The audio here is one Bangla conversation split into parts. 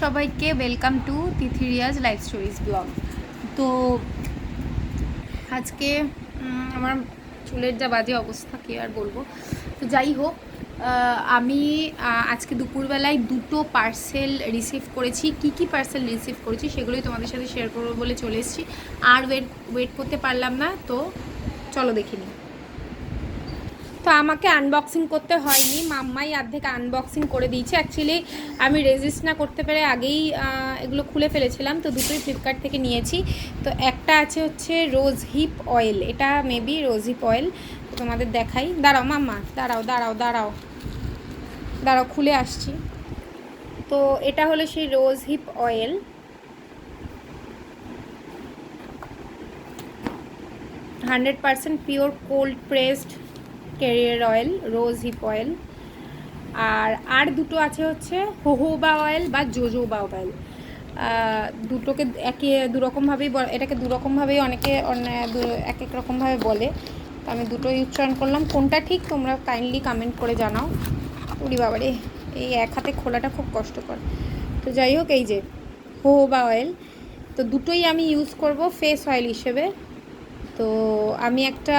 সবাইকে ওয়েলকাম টু তিথিরিয়াজ লাইফ স্টোরিজ ব্লগ। তো আজকে আমার চুলের যা বাজে অবস্থা কি আর বলবো। তো যাই হোক, আমি আজকে দুপুরবেলায় দুটো পার্সেল রিসিভ করেছি। কি পার্সেল রিসিভ করেছি সেগুলোই তোমাদের সাথে শেয়ার করবো বলে চলে এসেছি। আর ওয়েট করতে পারলাম না, তো চলো দেখিনি। তো আমাকে আনবক্সিং করতে হয়নি, মাম্মাই অর্ধেক আনবক্সিং করে দিয়েছে। অ্যাকচুয়ালি আমি রেজিস্ট না করতে পেরে আগেই এগুলো খুলে ফেলেছিলাম, তো দুটোই ফ্লিপকার্ট থেকে নিয়েছি। তো একটা আছে হচ্ছে রোজ হিপ অয়েল, এটা মেবি রোজ হিপ অয়েল। তো তোমাদের দেখাই, দাঁড়াও মাম্মা, দাঁড়াও খুলে আসছি। তো এটা হলো সেই rose hip oil, 100% pure cold pressed carrier oil, rose hip oil. আর দুটো আছে হচ্ছে হোহোবা অয়েল বা জোজোবা অয়েল। দুটোকে দুরকমভাবেই এটাকে দুরকমভাবেই অনেকে এক এক রকমভাবে বলে। তো আমি দুটোই উচ্চারণ করলাম, কোনটা ঠিক তোমরা কাইন্ডলি কমেন্ট করে জানাও। উড়ি বাবারে, এই এক হাতে খোলাটা খুব কষ্টকর। তো যাই হোক, এই যে হোহোবা অয়েল, তো দুটোই আমি ইউজ করব ফেস অয়েল হিসেবে। তো আমি একটা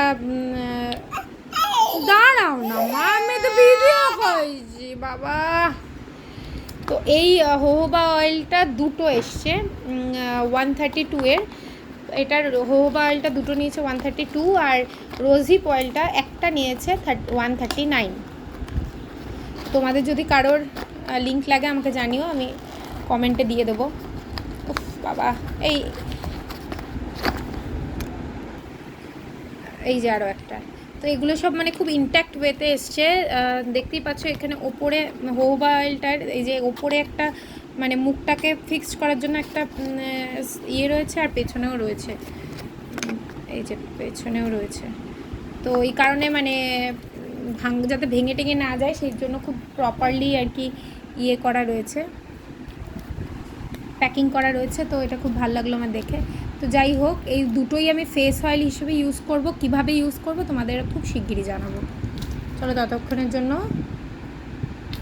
দাঁড়াও না মা, আমি তো ভিডিও করছি বাবা। তো এই হোহোবা অয়েলটা দুটো এসছে 132 এর। এটার হোহোবা অয়েলটা দুটো নিয়েছে 132, আর রোজহিপ অয়েলটা একটা নিয়েছে 139। তোমাদের যদি কারোর লিঙ্ক লাগে আমাকে জানিও, আমি কমেন্টে দিয়ে দেবো। উফ বাবা, এই যে আরও একটা। তো এগুলো সব মানে খুব ইনট্যাক্ট ওয়েতে এসছে। দেখতেই পাচ্ছ এখানে ওপরে হোহোবা অয়েলটার এই যে ওপরে একটা মানে মুখটাকে ফিক্সড করার জন্য একটা ইয়ে রয়েছে, আর পেছনেও রয়েছে, এই যে পেছনেও রয়েছে। তো এই কারণে মানে যাতে ভেঙে টেঙে না যায় সেই জন্য খুব প্রপারলি আর কি ইয়ে করা রয়েছে, প্যাকিং করা রয়েছে। তো এটা খুব ভালো লাগলো আমার দেখে। তো যাই হোক, এই দুটোই আমি ফেস অয়েল হিসেবে ইউজ করব। কিভাবে ইউজ করব তোমাদের খুব শিগগিরই জানাবো। চলো ততক্ষণের জন্য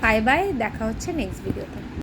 বাই বাই, দেখা হচ্ছে নেক্সট ভিডিওতে।